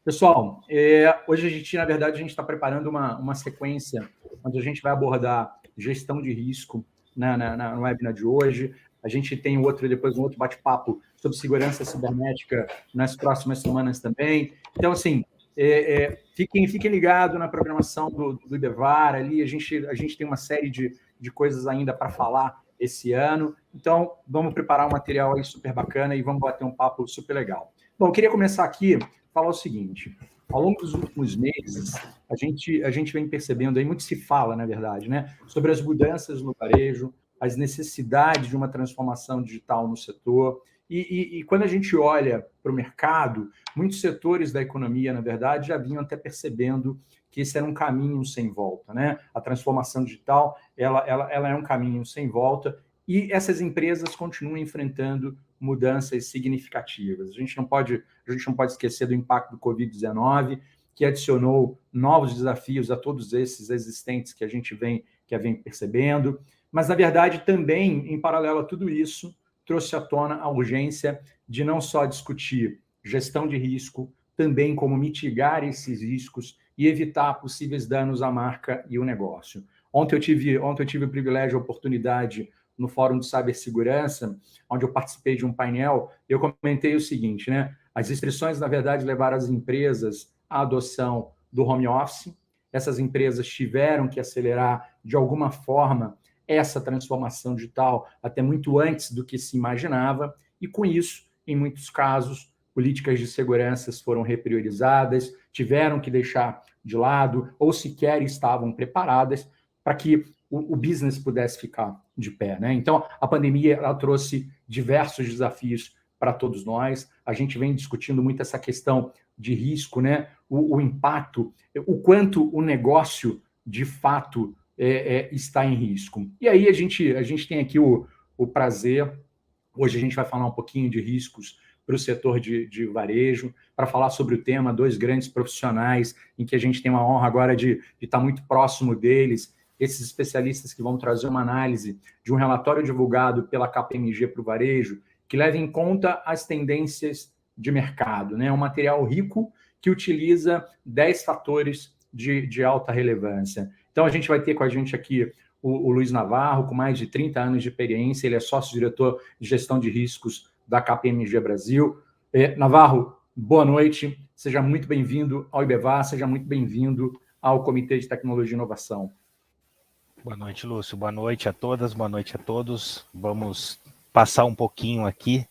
Pessoal, hoje na verdade, a gente está preparando uma sequência onde a gente vai abordar gestão de risco no webinar de hoje. A gente tem depois um outro bate-papo sobre segurança cibernética nas próximas semanas também. Então, assim, fiquem ligados na programação do IBEVAR ali. A gente tem uma série de coisas ainda para falar esse ano. Então, vamos preparar um material aí super bacana e vamos bater um papo super legal. Bom, eu queria começar aqui falar o seguinte: ao longo dos últimos meses, a gente vem percebendo, aí muito se fala, na verdade, né, sobre as mudanças no varejo, as necessidades de uma transformação digital no setor. E quando a gente olha para o mercado, muitos setores da economia, na verdade, já vinham até percebendo que esse era um caminho sem volta, né? A transformação digital, ela é um caminho sem volta, e essas empresas continuam enfrentando mudanças significativas. A gente não pode esquecer do impacto do Covid-19, que adicionou novos desafios a todos esses existentes que a gente vem percebendo. Mas, na verdade, também, em paralelo a tudo isso, trouxe à tona a urgência de não só discutir gestão de risco, também como mitigar esses riscos e evitar possíveis danos à marca e o negócio. Ontem eu tive o privilégio, a oportunidade, no Fórum de Cibersegurança, onde eu participei de um painel, eu comentei o seguinte, né? As restrições, na verdade, levaram as empresas à adoção do home office. Essas empresas tiveram que acelerar, de alguma forma, essa transformação digital até muito antes do que se imaginava, e com isso, em muitos casos, políticas de segurança foram repriorizadas, tiveram que deixar de lado ou sequer estavam preparadas para que o business pudesse ficar de pé, né? Então, a pandemia ela trouxe diversos desafios para todos nós. A gente vem discutindo muito essa questão de risco, né? O impacto, o quanto o negócio, de fato, está em risco. E aí a gente tem aqui o prazer, hoje a gente vai falar um pouquinho de riscos para o setor de varejo, para falar sobre o tema, dois grandes profissionais, em que a gente tem uma honra agora de estar muito próximo deles, esses especialistas que vão trazer uma análise de um relatório divulgado pela KPMG para o varejo, que leva em conta as tendências de mercado, né? Um material rico que utiliza 10 fatores de alta relevância. Então, a gente vai ter com a gente aqui o Luiz Navarro, com mais de 30 anos de experiência, ele é sócio-diretor de gestão de riscos da KPMG Brasil. Navarro, boa noite, seja muito bem-vindo ao IBEVAR, seja muito bem-vindo ao Comitê de Tecnologia e Inovação. Boa noite, Lúcio. Boa noite a todas, boa noite a todos. Vamos passar um pouquinho aqui,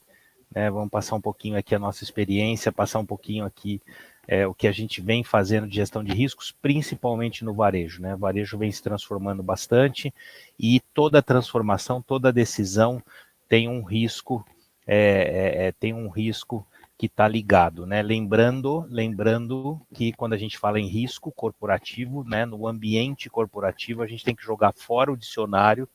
né? Vamos passar um pouquinho aqui a nossa experiência, passar um pouquinho aqui o que a gente vem fazendo de gestão de riscos, principalmente no varejo, né? O varejo vem se transformando bastante e toda transformação, toda decisão tem um risco, que está ligado, né? Lembrando que quando a gente fala em risco corporativo, né, no ambiente corporativo, a gente tem que jogar fora o dicionário,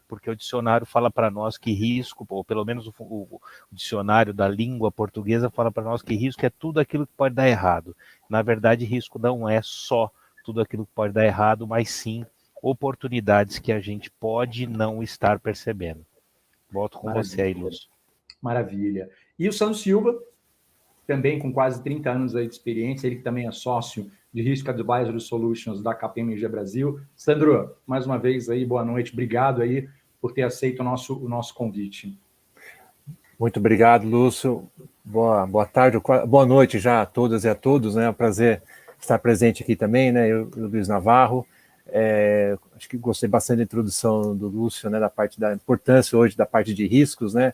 porque o dicionário fala para nós que risco, ou pelo menos o dicionário da língua portuguesa fala para nós que risco é tudo aquilo que pode dar errado. Na verdade, risco não é só tudo aquilo que pode dar errado, mas sim oportunidades que a gente pode não estar percebendo. Volto com você aí, Lúcio. Maravilha. E o Sandro Silva, também com quase 30 anos aí de experiência, ele que também é sócio de Risk Advisory Solutions da KPMG Brasil. Sandro, mais uma vez aí, boa noite, obrigado aí por ter aceito o nosso convite. Muito obrigado, Lúcio. Boa tarde, boa noite já a todas e a todos, né? É um prazer estar presente aqui também, né? Eu Luiz Navarro. Acho que gostei bastante da introdução do Lúcio, né? Da parte da importância hoje da parte de riscos, né?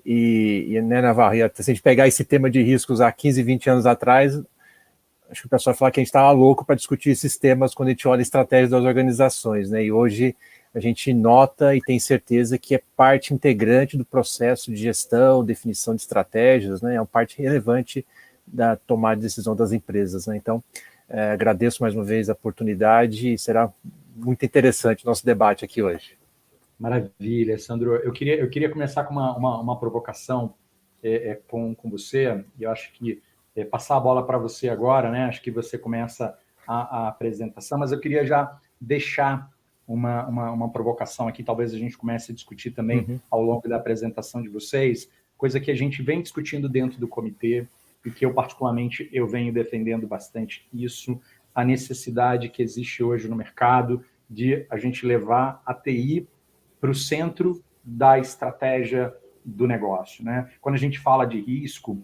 Né, Navarro, se a gente pegar esse tema de riscos há 15, 20 anos atrás, acho que o pessoal fala que a gente estava louco para discutir esses temas quando a gente olha a estratégia das organizações, né? E hoje a gente nota e tem certeza que é parte integrante do processo de gestão, definição de estratégias, né? É uma parte relevante da tomada de decisão das empresas, né? Então, agradeço mais uma vez a oportunidade e será muito interessante o nosso debate aqui hoje. Maravilha, Sandro. Eu queria começar com uma provocação com você, e eu acho que passar a bola para você agora, né? Acho que você começa a apresentação, mas eu queria já deixar uma provocação aqui, talvez a gente comece a discutir também ao longo da apresentação de vocês, coisa que a gente vem discutindo dentro do comitê, e que eu, particularmente, eu venho defendendo bastante isso, a necessidade que existe hoje no mercado de a gente levar a TI para o centro da estratégia do negócio, né? Quando a gente fala de risco,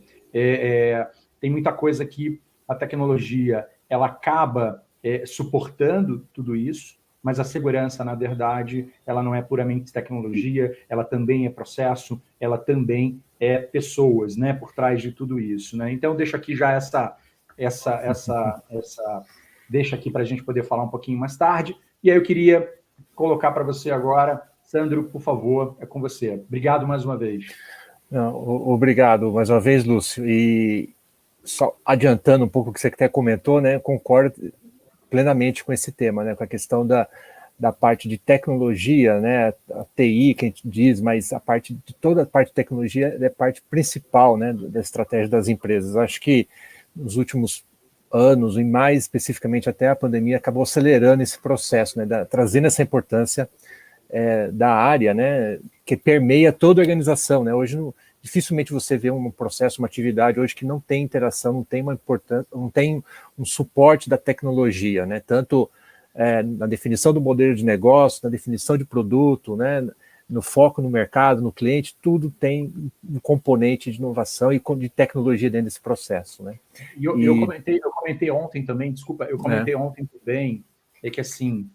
tem muita coisa que a tecnologia ela acaba suportando tudo isso, mas a segurança, na verdade, ela não é puramente tecnologia, ela também é processo, ela também é pessoas, né, por trás de tudo isso, né? Então, deixo aqui já deixa aqui para a gente poder falar um pouquinho mais tarde. E aí eu queria colocar para você agora, Sandro, por favor, é com você. Obrigado mais uma vez. Não, obrigado mais uma vez, Lúcio. E só adiantando um pouco o que você até comentou, né, concordo plenamente com esse tema, né, com a questão da parte de tecnologia, né, a TI que a gente diz, mas a parte de toda a parte de tecnologia é parte principal, né, da estratégia das empresas. Acho que nos últimos anos, e mais especificamente até a pandemia, acabou acelerando esse processo, né, trazendo essa importância da área, né, que permeia toda a organização, né. Hoje dificilmente você vê um processo, uma atividade hoje que não tem interação, não tem uma importância, não tem um suporte da tecnologia, né, tanto na definição do modelo de negócio, na definição de produto, né, no foco no mercado, no cliente, tudo tem um componente de inovação e de tecnologia dentro desse processo, né. Eu comentei ontem também, desculpa, eu comentei ontem também, que assim,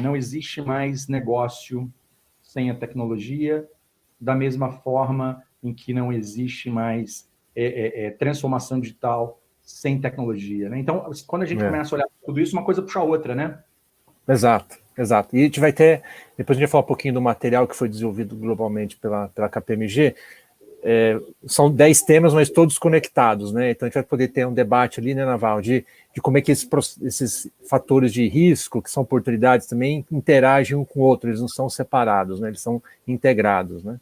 não existe mais negócio sem a tecnologia, da mesma forma em que não existe mais transformação digital sem tecnologia, né? Então, quando a gente começa a olhar tudo isso, uma coisa puxa a outra, né? Exato. E a gente vai ter, depois a gente vai falar um pouquinho do material que foi desenvolvido globalmente pela KPMG, são 10 temas, mas todos conectados, né? Então a gente vai poder ter um debate ali, né, Naval, de como é que esses fatores de risco, que são oportunidades também, interagem um com o outro, eles não são separados, né? Eles são integrados, né?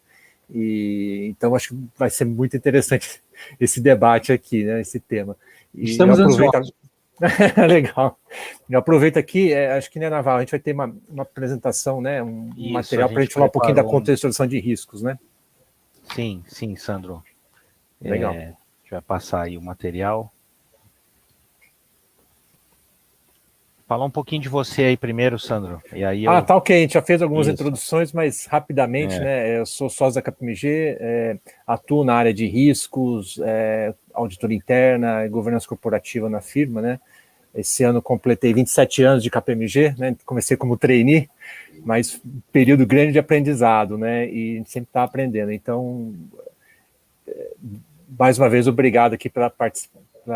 E então acho que vai ser muito interessante esse debate aqui, né? Esse tema. E estamos ansiosos. Legal. Eu aproveito aqui, acho que, né, Naval, a gente vai ter uma apresentação, né? Um material para a gente falar um pouquinho da contextualização de riscos, né? Sim, Sandro. Legal. A gente vai passar aí o material. Falar um pouquinho de você aí primeiro, Sandro. E aí tá ok. A gente já fez algumas introduções, mas rapidamente, né? Eu sou sócio da KPMG, atuo na área de riscos, auditoria interna e governança corporativa na firma, né? Esse ano completei 27 anos de KPMG, né? Comecei como trainee, mas período grande de aprendizado, né? E a gente sempre está aprendendo. Então, mais uma vez, obrigado aqui pela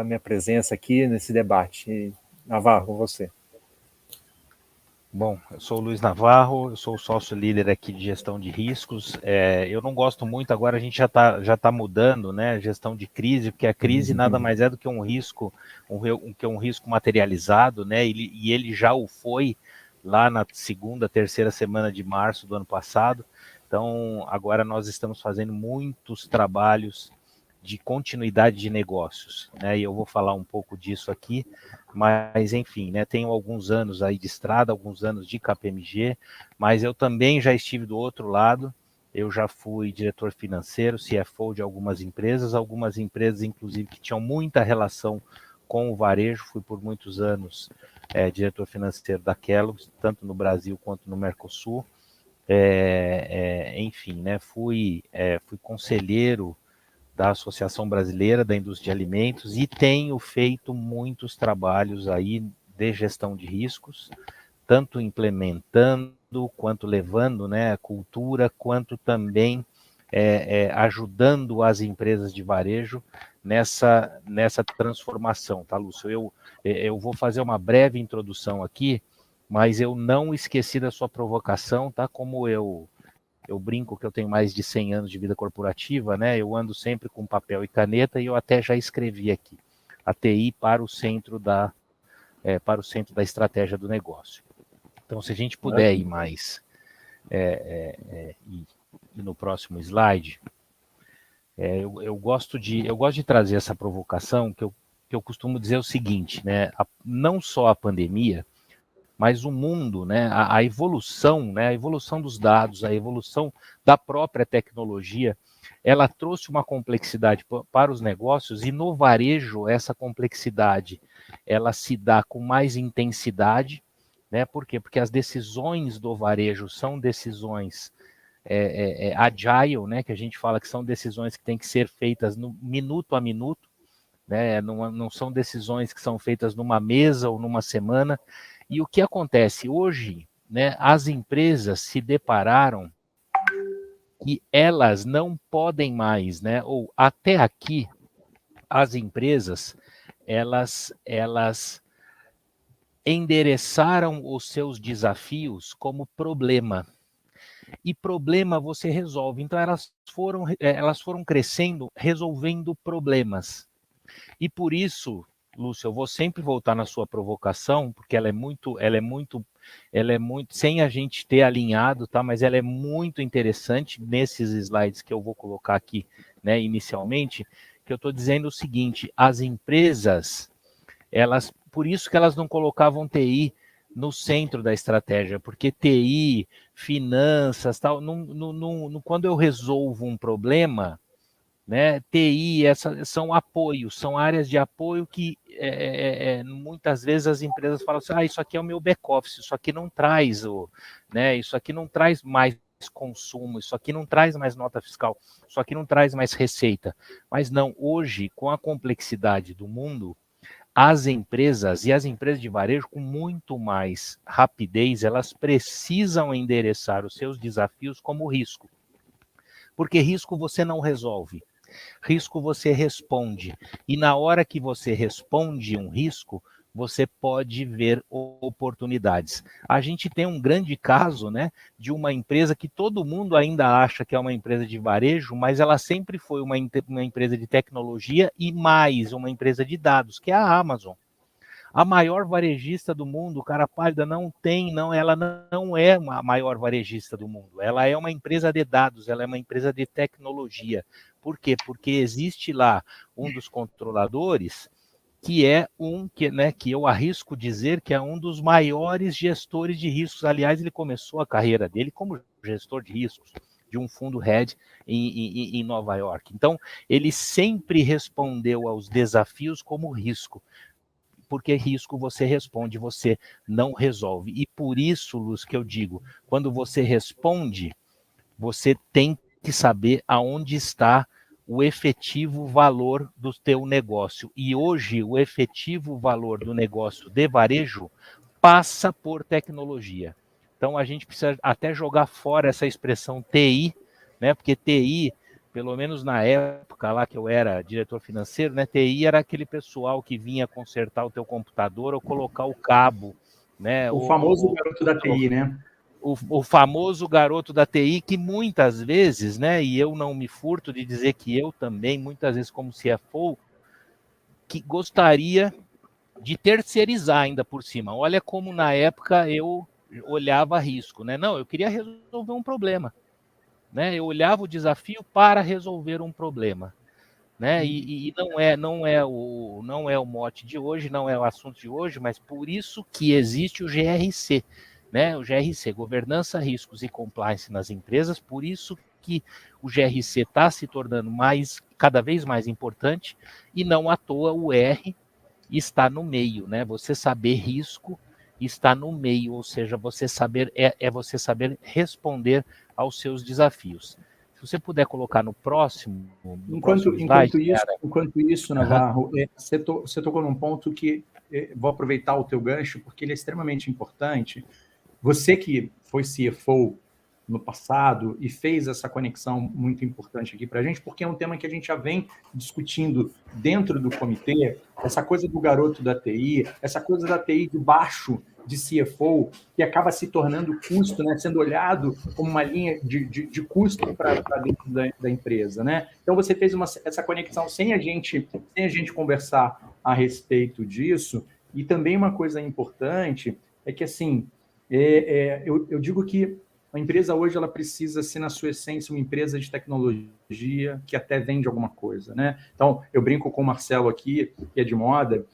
minha presença aqui nesse debate. E, Navarro, com você. Bom, eu sou o Luiz Navarro, eu sou o sócio líder aqui de gestão de riscos. Eu não gosto muito, agora a gente já tá mudando, né? Gestão de crise, porque a crise nada mais é do que um risco, um risco materializado, né? E ele já o foi lá na segunda, terceira semana de março do ano passado. Então, agora nós estamos fazendo muitos trabalhos de continuidade de negócios, né? E eu vou falar um pouco disso aqui, mas enfim, né? Tenho alguns anos aí de estrada, alguns anos de KPMG, mas eu também já estive do outro lado. Eu já fui diretor financeiro, CFO de algumas empresas inclusive que tinham muita relação com o varejo. Fui por muitos anos diretor financeiro da Kellogg's, tanto no Brasil quanto no Mercosul. Enfim, né? Fui conselheiro da Associação Brasileira da Indústria de Alimentos e tenho feito muitos trabalhos aí de gestão de riscos, tanto implementando, quanto levando, né, a cultura, quanto também ajudando as empresas de varejo nessa transformação, tá, Lúcio? Eu vou fazer uma breve introdução aqui, mas eu não esqueci da sua provocação, tá? Como eu brinco que eu tenho mais de 100 anos de vida corporativa, né? Eu ando sempre com papel e caneta e eu até já escrevi aqui, a TI para o centro da estratégia do negócio. Então, se a gente puder ir mais no próximo slide, eu gosto de trazer essa provocação que eu costumo dizer o seguinte, né? Não só a pandemia, mas o mundo, né, a evolução, né, a evolução dos dados, a evolução da própria tecnologia, ela trouxe uma complexidade para os negócios, e no varejo essa complexidade ela se dá com mais intensidade, né? Por quê? Porque as decisões do varejo são decisões agile, né? Que a gente fala que são decisões que têm que ser feitas no minuto a minuto, né? Não são decisões que são feitas numa mesa ou numa semana. E o que acontece hoje, né? As empresas se depararam que elas não podem mais, né? Ou até aqui as empresas elas endereçaram os seus desafios como problema. E problema você resolve. Então elas foram crescendo, resolvendo problemas. E por isso, Lúcio, eu vou sempre voltar na sua provocação, porque ela é muito, sem a gente ter alinhado, tá? Mas ela é muito interessante nesses slides que eu vou colocar aqui, né, inicialmente, que eu estou dizendo o seguinte: as empresas, por isso que elas não colocavam TI no centro da estratégia, porque TI, finanças, tal, quando eu resolvo um problema, né, TI, são apoios, são áreas de apoio que muitas vezes as empresas falam assim: isso aqui é o meu back-office, isso aqui não traz isso aqui não traz mais consumo, isso aqui não traz mais nota fiscal, isso aqui não traz mais receita. Mas não, hoje, com a complexidade do mundo, as empresas de varejo, com muito mais rapidez, elas precisam endereçar os seus desafios como risco. Porque risco você não resolve, risco você responde. E na hora que você responde um risco, você pode ver oportunidades. A gente tem um grande caso, né, de uma empresa que todo mundo ainda acha que é uma empresa de varejo, mas ela sempre foi uma empresa de tecnologia e mais uma empresa de dados, que é a Amazon. A maior varejista do mundo, cara pálida, ela não é a maior varejista do mundo. Ela é uma empresa de dados, ela é uma empresa de tecnologia. Por quê? Porque existe lá um dos controladores que que eu arrisco dizer que é um dos maiores gestores de riscos. Aliás, ele começou a carreira dele como gestor de riscos de um fundo hedge em Nova York. Então, ele sempre respondeu aos desafios como risco. Porque risco você responde, você não resolve. E por isso, Luz, que eu digo, quando você responde, você tem que saber aonde está o efetivo valor do teu negócio. E hoje, o efetivo valor do negócio de varejo passa por tecnologia. Então, a gente precisa até jogar fora essa expressão TI, né? Porque TI, pelo menos na época lá que eu era diretor financeiro, né? TI era aquele pessoal que vinha consertar o teu computador ou colocar o cabo, né? O famoso garoto da TI, né? O famoso garoto da TI, que muitas vezes, né? E eu não me furto de dizer que eu também, muitas vezes como CFO, que gostaria de terceirizar ainda por cima. Olha como na época eu olhava risco, né? Não, eu queria resolver um problema. Né? Eu olhava o desafio para resolver um problema, né? E não é o mote de hoje, não é o assunto de hoje, mas por isso que existe o GRC, né? O GRC, Governança, Riscos e Compliance nas Empresas. Por isso que o GRC está se tornando cada vez mais importante, e não à toa o R está no meio, né? Você saber risco está no meio, ou seja, você saber você saber responder aos seus desafios. Se você puder colocar no próximo slide. Enquanto isso, Navarro, você tocou num ponto que vou aproveitar o teu gancho, porque ele é extremamente importante. Você que foi CFO no passado e fez essa conexão muito importante aqui para a gente, porque é um tema que a gente já vem discutindo dentro do comitê, essa coisa do garoto da TI, essa coisa da TI debaixo de CFO, que acaba se tornando custo, né, sendo olhado como uma linha de custo para dentro da empresa. Né? Então, você fez essa conexão sem a gente conversar a respeito disso. E também uma coisa importante é que, assim, eu digo que a empresa hoje ela precisa ser, na sua essência, uma empresa de tecnologia que até vende alguma coisa. Né? Então, eu brinco com o Marcelo aqui, que é de moda,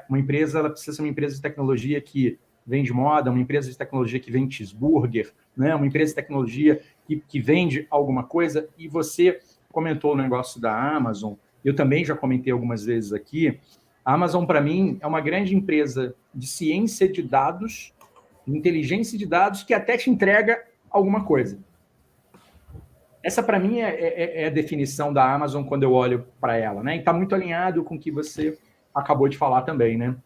uma empresa ela precisa ser uma empresa de tecnologia que vende moda, uma empresa de tecnologia que vende cheeseburger, né? Uma empresa de tecnologia que vende alguma coisa, e você comentou o negócio da Amazon, eu também já comentei algumas vezes aqui, a Amazon, para mim, é uma grande empresa de ciência de dados, de inteligência de dados, que até te entrega alguma coisa. Essa, para mim, é a definição da Amazon quando eu olho para ela, né? E está muito alinhado com o que você acabou de falar também, né?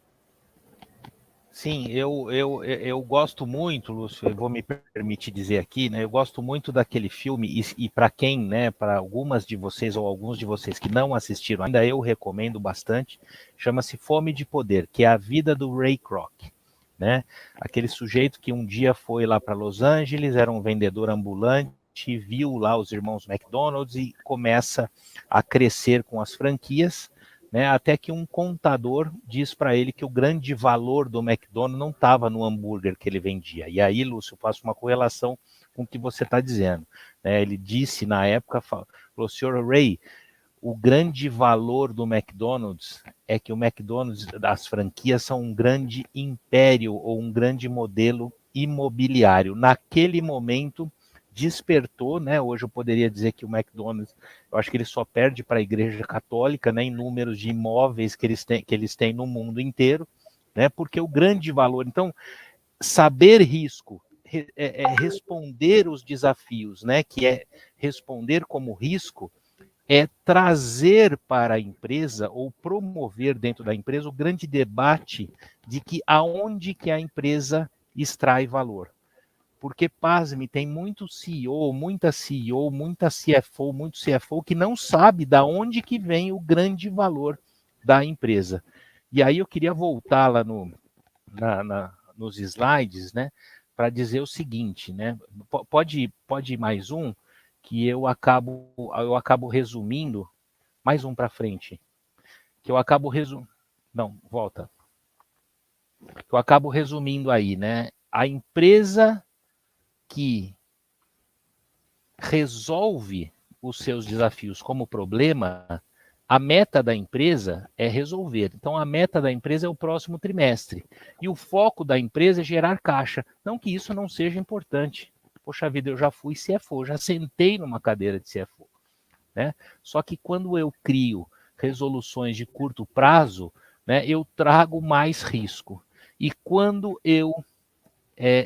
Sim, eu gosto muito, Lúcio, eu vou me permitir dizer aqui, né? Eu gosto muito daquele filme, e para quem, né, para algumas de vocês ou alguns de vocês que não assistiram ainda, eu recomendo bastante, chama-se Fome de Poder, que é a vida do Ray Kroc, né? Aquele sujeito que um dia foi lá para Los Angeles, era um vendedor ambulante, viu lá os irmãos McDonald's e começa a crescer com as franquias, né, até que um contador diz para ele que o grande valor do McDonald's não estava no hambúrguer que ele vendia. E aí, Lúcio, eu faço uma correlação com o que você está dizendo. Né? Ele disse na época, falou, senhor Ray, o grande valor do McDonald's é que o McDonald's, das franquias, são um grande império ou um grande modelo imobiliário. Naquele momento, despertou, né? Hoje eu poderia dizer que o McDonald's, eu acho que ele só perde para a Igreja Católica, né, em números de imóveis que eles têm no mundo inteiro, né? Porque o grande valor, então, saber risco, responder os desafios, né? Que é responder como risco, é trazer para a empresa ou promover dentro da empresa o grande debate de que aonde que a empresa extrai valor. Porque, pasme, tem muito CEO, muita CFO, muito CFO que não sabe da onde que vem o grande valor da empresa. E aí eu queria voltar lá nos slides, né, para dizer o seguinte, né, pode ir mais um, que eu acabo resumindo, mais um para frente, que eu acabo resumindo, não, volta, que eu acabo resumindo aí, né, a empresa que resolve os seus desafios como problema, a meta da empresa é resolver. Então, a meta da empresa é o próximo trimestre. E o foco da empresa é gerar caixa. Não que isso não seja importante. Poxa vida, eu já fui CFO, já sentei numa cadeira de CFO. Né? Só que quando eu crio resoluções de curto prazo, né, eu trago mais risco. E quando eu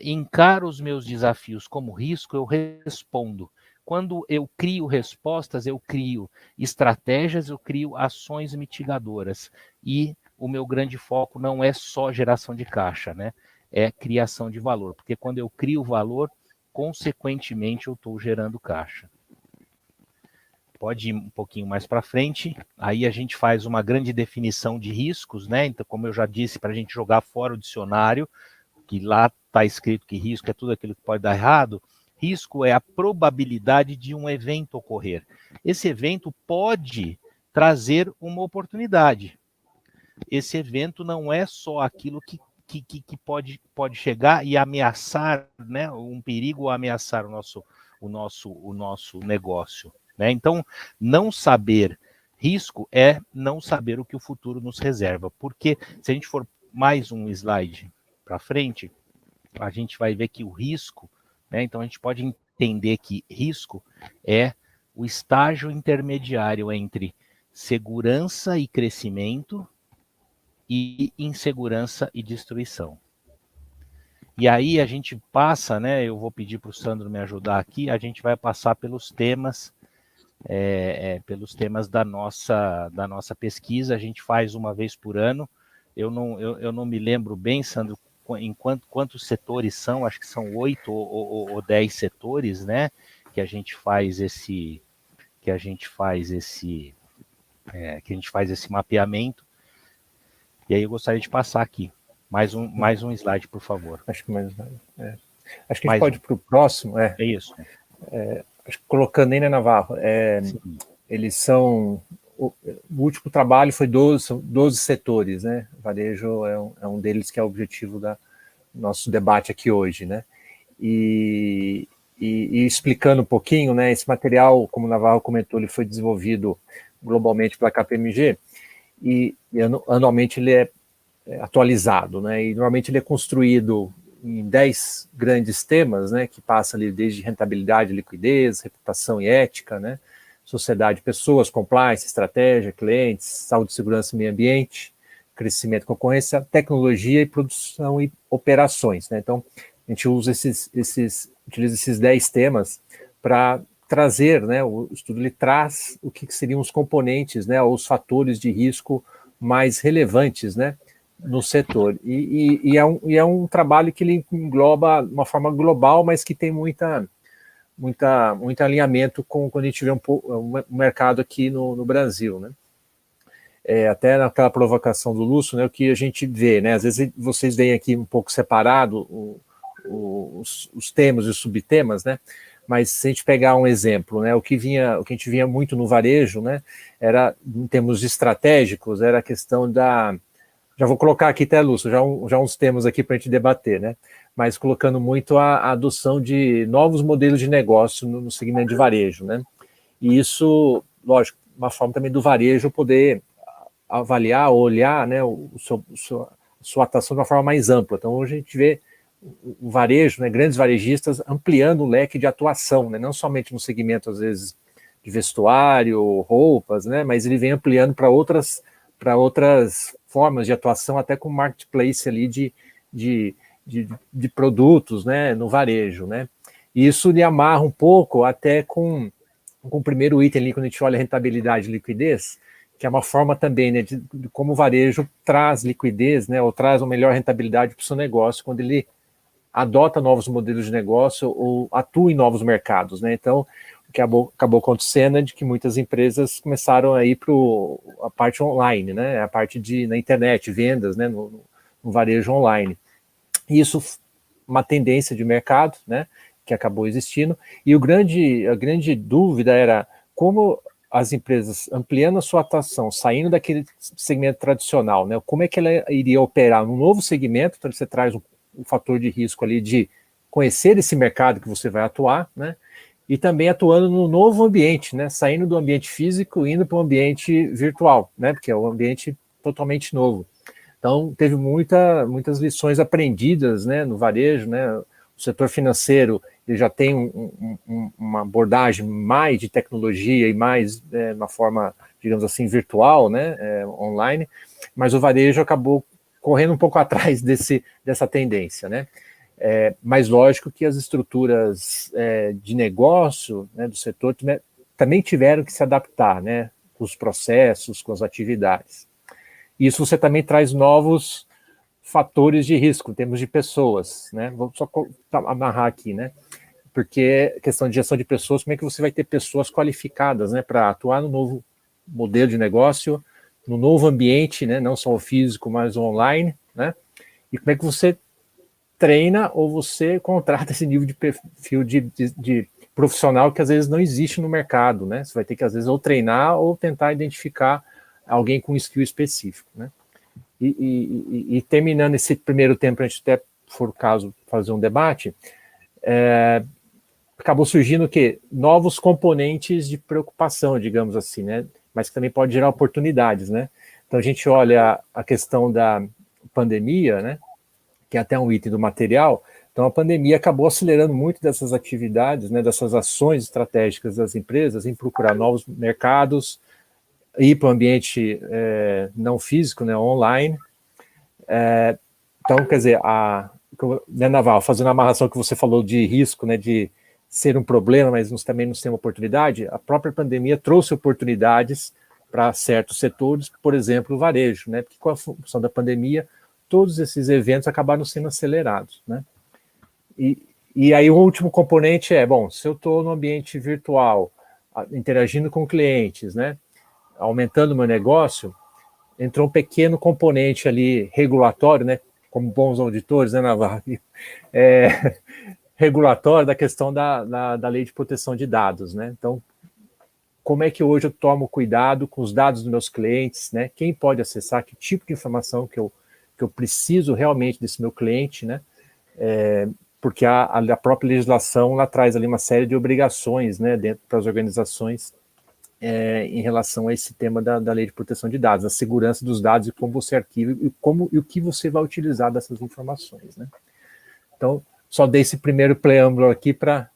encaro os meus desafios como risco, eu respondo. Quando eu crio respostas, eu crio estratégias, eu crio ações mitigadoras. E o meu grande foco não é só geração de caixa, né? É criação de valor. Porque quando eu crio valor, consequentemente, eu estou gerando caixa. Pode ir um pouquinho mais para frente. Aí a gente faz uma grande definição de riscos, né? Então, como eu já disse, para a gente jogar fora o dicionário, que lá está escrito que risco é tudo aquilo que pode dar errado, risco é a probabilidade de um evento ocorrer. Esse evento pode trazer uma oportunidade. Esse evento não é só aquilo que pode chegar e ameaçar, né, um perigo ou ameaçar o nosso negócio. Né? Então, não saber risco é não saber o que o futuro nos reserva. Porque se a gente for mais um slide para frente, a gente vai ver que o risco, né, então a gente pode entender que risco é o estágio intermediário entre segurança e crescimento e insegurança e destruição. E aí a gente passa, né, eu vou pedir para o Sandro me ajudar aqui, a gente vai passar pelos temas da nossa pesquisa, a gente faz uma vez por ano, eu não me lembro bem, Sandro, em quantos setores são, acho que são 8 ou 10 setores, né, que a gente faz esse mapeamento. E aí eu gostaria de passar aqui mais um slide, por favor. Acho que mais acho que a gente pode ir para o próximo. É isso. Acho que colocando aí, né, Navarro, eles são... O último trabalho foi 12 setores, né? Varejo é um deles, que é o objetivo do nosso debate aqui hoje, né? E explicando um pouquinho, né? Esse material, como o Navarro comentou, ele foi desenvolvido globalmente pela KPMG e anualmente ele é atualizado, né? E normalmente ele é construído em 10 grandes temas, né? Que passa ali desde rentabilidade, liquidez, reputação e ética, né? Sociedade, pessoas, compliance, estratégia, clientes, saúde, segurança e meio ambiente, crescimento, concorrência, tecnologia e produção e operações, né? Então, a gente usa utiliza esses 10 temas para trazer, né? O estudo ele traz o que seriam os componentes, né? Os fatores de risco mais relevantes, né? No setor. E é um trabalho que ele engloba de uma forma global, mas que tem muito alinhamento com quando a gente vê um mercado aqui no Brasil, né? Até naquela provocação do Lúcio, né, o que a gente vê, né, às vezes vocês veem aqui um pouco separado os temas e os subtemas, né, mas se a gente pegar um exemplo, né, o que a gente vinha muito no varejo, né, era, em termos estratégicos, era a questão já vou colocar aqui até, Lúcio, já uns temas aqui para a gente debater, né, mas colocando muito a adoção de novos modelos de negócio no segmento de varejo, né, e isso, lógico, uma forma também do varejo poder avaliar, olhar, né, sua atuação de uma forma mais ampla. Então, hoje a gente vê o varejo, né, grandes varejistas ampliando o leque de atuação, né, não somente no segmento, às vezes, de vestuário, roupas, né, mas ele vem ampliando para outras formas de atuação, até com marketplace ali de produtos, né, no varejo, né. E isso lhe amarra um pouco até com o primeiro item ali, quando a gente olha rentabilidade e liquidez, que é uma forma também, né, de como o varejo traz liquidez, né, ou traz uma melhor rentabilidade para o seu negócio quando ele adota novos modelos de negócio ou atua em novos mercados, né. Então, o que acabou acontecendo é de que muitas empresas começaram a ir para a parte online, né, a parte na internet, vendas, né, no varejo online. E isso uma tendência de mercado, né, que acabou existindo. E a grande dúvida era como as empresas ampliando a sua atuação, saindo daquele segmento tradicional, né? Como é que ela iria operar num novo segmento? Então você traz um fator de risco ali de conhecer esse mercado que você vai atuar, né? E também atuando no novo ambiente, né? Saindo do ambiente físico e indo para o ambiente virtual, né? Porque é um ambiente totalmente novo. Então teve muitas lições aprendidas, né? No varejo, né? O setor financeiro ele já tem uma abordagem mais de tecnologia e mais uma forma, digamos assim, virtual, né, online, mas o varejo acabou correndo um pouco atrás dessa tendência, né. Mas lógico que as estruturas de negócio, né, do setor também tiveram que se adaptar, né, com os processos, com as atividades. Isso você também traz novos fatores de risco, em termos de pessoas, né? Vou só amarrar aqui, né? Porque questão de gestão de pessoas, como é que você vai ter pessoas qualificadas, né, para atuar no novo modelo de negócio, no novo ambiente, né, não só o físico, mas o online, né? E como é que você treina ou você contrata esse nível de perfil de profissional que às vezes não existe no mercado, né? Você vai ter que às vezes ou treinar ou tentar identificar alguém com skill específico, né? E terminando esse primeiro tempo, a gente até, for o caso, fazer um debate, acabou surgindo o quê? Novos componentes de preocupação, digamos assim, né? Mas que também pode gerar oportunidades, né? Então a gente olha a questão da pandemia, né? Que é até um item do material. Então a pandemia acabou acelerando muito dessas atividades, né? Dessas ações estratégicas das empresas em procurar novos mercados, ir para o ambiente não físico, né, online. Então, quer dizer, né, Naval, fazendo a amarração que você falou de risco, né, de ser um problema, mas também não ser uma oportunidade, a própria pandemia trouxe oportunidades para certos setores, por exemplo, o varejo, né, porque com a função da pandemia, todos esses eventos acabaram sendo acelerados, né. E aí o último componente bom, se eu estou no ambiente virtual, interagindo com clientes, né, aumentando o meu negócio, entrou um pequeno componente ali regulatório, né, como bons auditores, né, Navarro? Regulatório da questão da lei de proteção de dados, né? Então, como é que hoje eu tomo cuidado com os dados dos meus clientes, né? Quem pode acessar, que tipo de informação que eu preciso realmente desse meu cliente, né? Porque a própria legislação ela traz ali uma série de obrigações, né, dentro das organizações em relação a esse tema da Lei de Proteção de Dados, a segurança dos dados e como você arquiva e o que você vai utilizar dessas informações, né? Então, só dei esse primeiro preâmbulo aqui para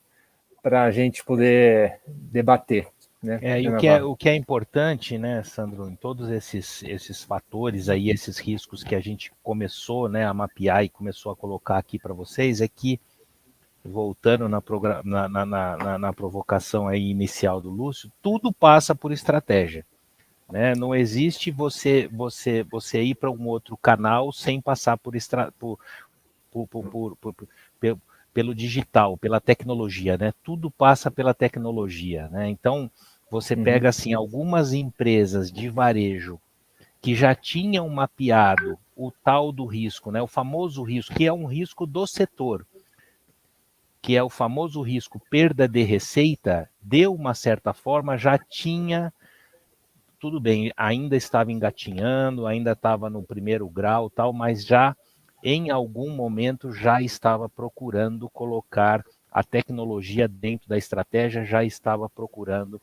a gente poder debater. Né? E o que é importante, né, Sandro, em todos esses fatores aí, esses riscos que a gente começou, né, a mapear e começou a colocar aqui para vocês, é que, voltando na provocação aí inicial do Lúcio, tudo passa por estratégia. Né? Não existe você ir para um outro canal sem passar pelo digital, pela tecnologia, né? Tudo passa pela tecnologia, né? Então, você pega assim algumas empresas de varejo que já tinham mapeado o tal do risco, né? O famoso risco, que é um risco do setor, que é o famoso risco perda de receita, de uma certa forma já tinha, tudo bem, ainda estava engatinhando, ainda estava no primeiro grau, tal, mas já em algum momento já estava procurando colocar a tecnologia dentro da estratégia, já estava procurando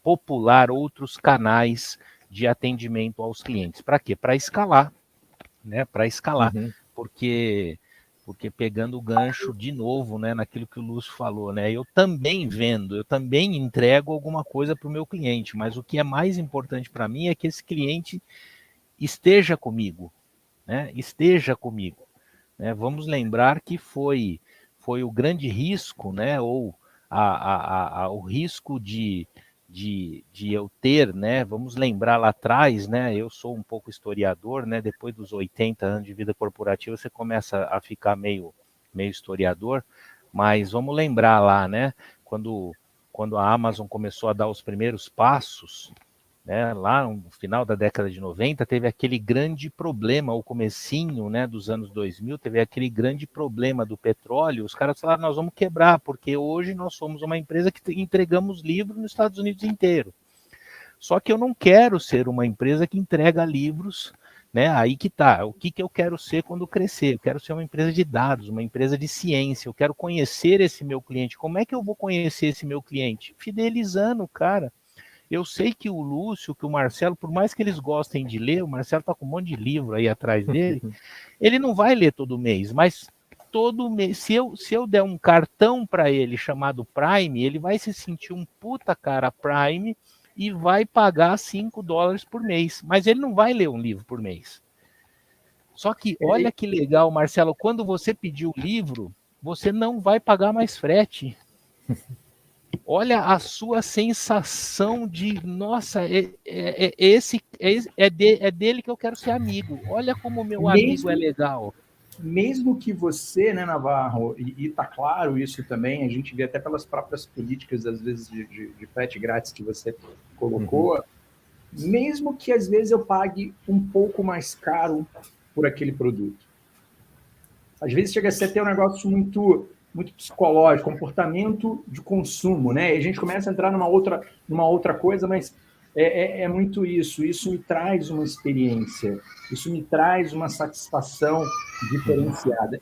popular outros canais de atendimento aos clientes. Para quê? Para escalar, né? Para escalar, porque pegando o gancho de novo, né, naquilo que o Lúcio falou, né, eu também vendo, eu também entrego alguma coisa para o meu cliente, mas o que é mais importante para mim é que esse cliente esteja comigo, né, esteja comigo. Né? Vamos lembrar que foi o grande risco, né, ou o risco de eu ter, né, vamos lembrar lá atrás, né, eu sou um pouco historiador, né, depois dos 80 anos de vida corporativa você começa a ficar meio historiador, mas vamos lembrar lá, né, quando a Amazon começou a dar os primeiros passos, né, lá no final da década de 90, teve aquele grande problema, o comecinho, né, dos anos 2000, teve aquele grande problema do petróleo, os caras falaram, nós vamos quebrar, porque hoje nós somos uma empresa que entregamos livros nos Estados Unidos inteiro. Só que eu não quero ser uma empresa que entrega livros, né, aí que tá, o que eu quero ser quando crescer? Eu quero ser uma empresa de dados, uma empresa de ciência, eu quero conhecer esse meu cliente. Como é que eu vou conhecer esse meu cliente? Fidelizando o cara. Eu sei que o Lúcio, que o Marcelo, por mais que eles gostem de ler, o Marcelo está com um monte de livro aí atrás dele, ele não vai ler todo mês, mas todo mês, se eu der um cartão para ele chamado Prime, ele vai se sentir um puta cara Prime e vai pagar $5 por mês, mas ele não vai ler um livro por mês. Só que olha que legal, Marcelo, quando você pedir o livro, você não vai pagar mais frete. Olha a sua sensação de, nossa, é dele que eu quero ser amigo. Olha como o meu amigo é legal. Mesmo que você, né, Navarro, e tá claro isso também, a gente vê até pelas próprias políticas, às vezes, de frete grátis que você colocou, mesmo que às vezes eu pague um pouco mais caro por aquele produto. Às vezes chega a ser até um negócio muito psicológico, comportamento de consumo, né? E a gente começa a entrar numa outra coisa, mas é muito isso. Isso me traz uma experiência, isso me traz uma satisfação diferenciada.